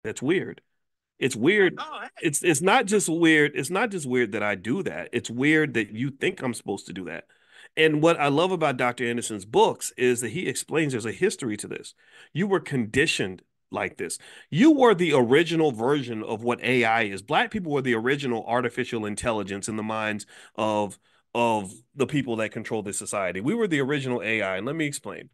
That's weird. It's weird. Oh, It's not just weird. It's not just weird that I do that. It's weird that you think I'm supposed to do that. And what I love about Dr. Anderson's books is that he explains there's a history to this. You were conditioned like this. You were the original version of what AI is. Black people were the original artificial intelligence in the minds of the people that control this society. We were the original AI. And let me explain.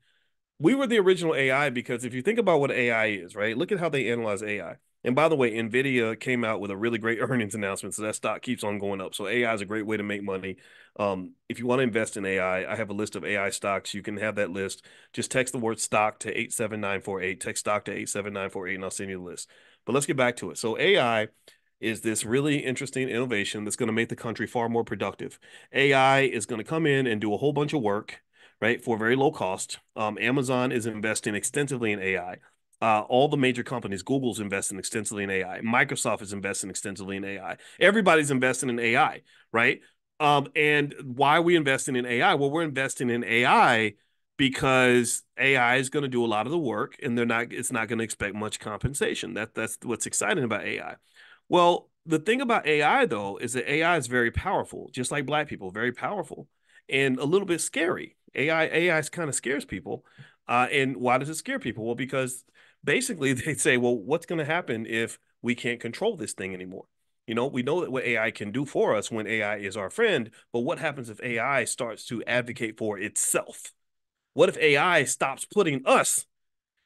We were the original AI because if you think about what AI is, right? Look at how they analyze AI. And by the way, Nvidia came out with a really great earnings announcement, so that stock keeps on going up. So AI is a great way to make money. If you want to invest in AI, I have a list of AI stocks. You can have that list. Just text the word stock to 87948. Text stock to 87948, and I'll send you the list. But let's get back to it. So AI is this really interesting innovation that's going to make the country far more productive. AI is going to come in and do a whole bunch of work, right, for very low cost. Amazon is investing extensively in AI. All the major companies, Google's investing extensively in AI. Microsoft is investing extensively in AI. Everybody's investing in AI, right? And why are we investing in AI? Well, we're investing in AI because AI is going to do a lot of the work, and it's not going to expect much compensation. That's what's exciting about AI. Well, the thing about AI though is that AI is very powerful, just like black people, very powerful and a little bit scary. AI kind of scares people. And why does it scare people? Well, because basically they say, well, what's going to happen if we can't control this thing anymore? We know that what AI can do for us when AI is our friend, but what happens if AI starts to advocate for itself? What if AI stops putting us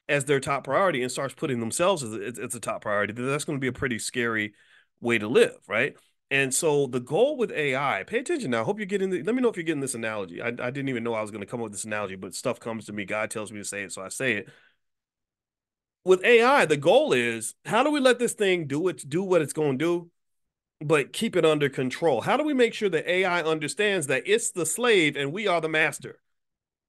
as their top priority and starts putting themselves as a top priority? That's going to be a pretty scary way to live, right? And so the goal with AI, pay attention now. I hope you're getting let me know if you're getting this analogy. I didn't even know I was going to come up with this analogy, but stuff comes to me. God tells me to say it, so I say it. With AI, the goal is how do we let this thing do what it's going to do, but keep it under control? How do we make sure that AI understands that it's the slave and we are the master?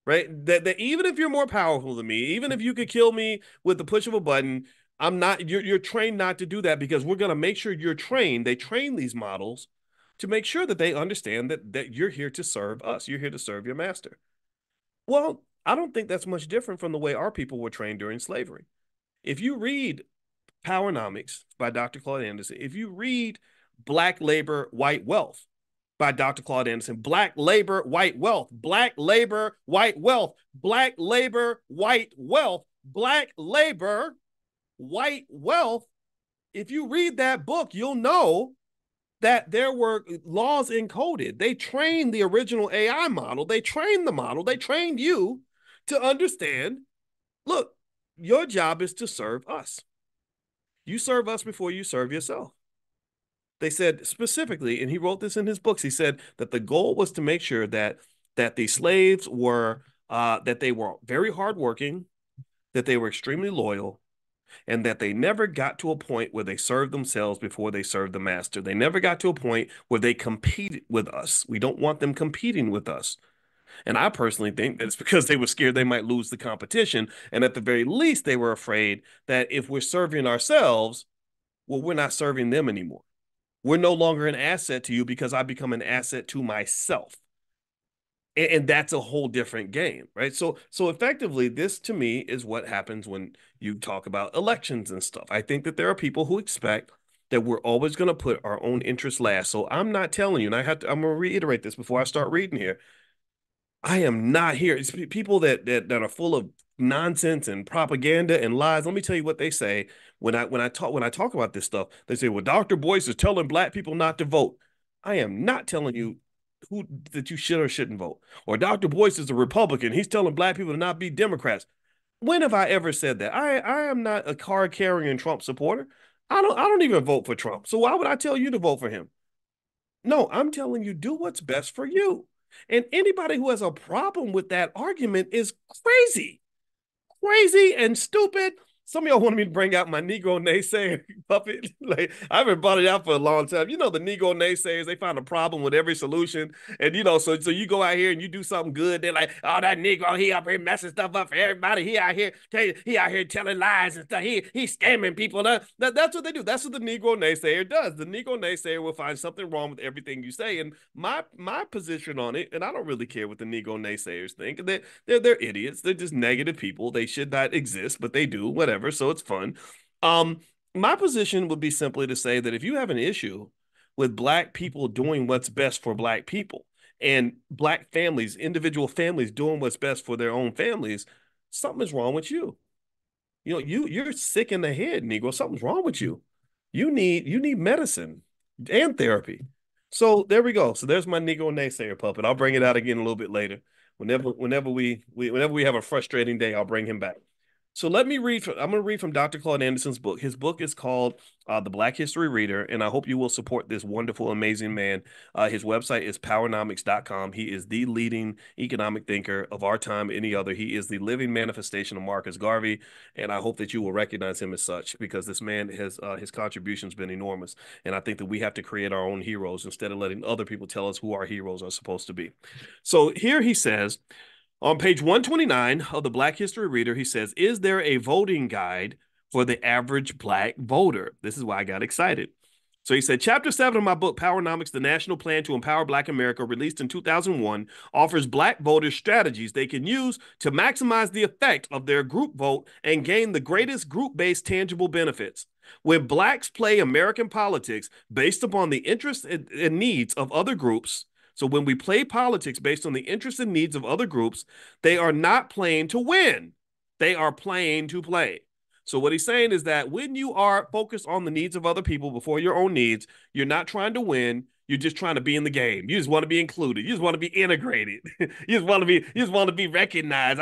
Right? That even if you're more powerful than me, even if you could kill me with the push of a button, I'm not. You're trained not to do that because we're going to make sure you're trained. They train these models to make sure that they understand that you're here to serve us. You're here to serve your master. Well, I don't think that's much different from the way our people were trained during slavery. If you read Powernomics by Dr. Claude Anderson, if you read Black Labor, White Wealth by Dr. Claude Anderson, Black Labor, White Wealth, Black Labor, White Wealth, Black Labor, White Wealth, Black Labor, White Wealth. If you read that book, you'll know that there were laws encoded. They trained the original AI model, they trained the model, they trained you to understand, look, your job is to serve us. You serve us before you serve yourself. They said specifically, and he wrote this in his books. He said that the goal was to make sure that the slaves were that they were very hardworking, that they were extremely loyal, and that they never got to a point where they served themselves before they served the master. They never got to a point where they competed with us. We don't want them competing with us. And I personally think that it's because they were scared they might lose the competition. And at the very least, they were afraid that if we're serving ourselves, well, we're not serving them anymore. We're no longer an asset to you because I become an asset to myself. And that's a whole different game, right? So effectively, this to me is what happens when you talk about elections and stuff. I think that there are people who expect that we're always going to put our own interests last. So I'm not telling you, and I'm going to reiterate this before I start reading here. I am not here. It's people that are full of nonsense and propaganda and lies. Let me tell you what they say when I talk about this stuff. They say, "Well, Dr. Boyce is telling black people not to vote." I am not telling you who that you should or shouldn't vote. Or Dr. Boyce is a Republican. He's telling black people to not be Democrats. When have I ever said that? I am not a card carrying Trump supporter. I don't even vote for Trump. So why would I tell you to vote for him? No, I'm telling you, do what's best for you. And anybody who has a problem with that argument is crazy and stupid. Some of y'all wanted me to bring out my Negro naysayer puppet. Like I haven't brought it out for a long time. The Negro naysayers, they find a problem with every solution. And so you go out here and you do something good. They're like, oh, that Negro, he up here messing stuff up for everybody. He out here telling lies and stuff. He's scamming people. That's what they do. That's what the Negro naysayer does. The Negro naysayer will find something wrong with everything you say. And my position on it, and I don't really care what the Negro naysayers think. They're idiots. They're just negative people. They should not exist, but they do, whatever. So it's fun. Um, My position would be simply to say that if you have an issue with black people doing what's best for black people and black families, individual families doing what's best for their own families, something is wrong with you. You're sick in the head, Negro. Something's wrong with you. You need medicine and therapy. So there we go. So there's my Negro naysayer puppet. I'll bring it out again a little bit later. Whenever we have a frustrating day, I'll bring him back. So I'm going to read from Dr. Claude Anderson's book. His book is called The Black History Reader, and I hope you will support this wonderful, amazing man. His website is powernomics.com. He is the leading economic thinker of our time, any other. He is the living manifestation of Marcus Garvey, and I hope that you will recognize him as such because this man has his contributions been enormous. And I think that we have to create our own heroes instead of letting other people tell us who our heroes are supposed to be. So here he says, on page 129 of the Black History Reader, he says, is there a voting guide for the average black voter? This is why I got excited. So he said, Chapter 7 of my book, Powernomics, The National Plan to Empower Black America, released in 2001, offers black voters strategies they can use to maximize the effect of their group vote and gain the greatest group-based tangible benefits. When blacks play American politics based upon the interests and needs of other groups, so when we play politics based on the interests and needs of other groups, they are not playing to win. They are playing to play. So what he's saying is that when you are focused on the needs of other people before your own needs, you're not trying to win. You're just trying to be in the game. You just want to be included. You just want to be integrated. You just want to be recognized.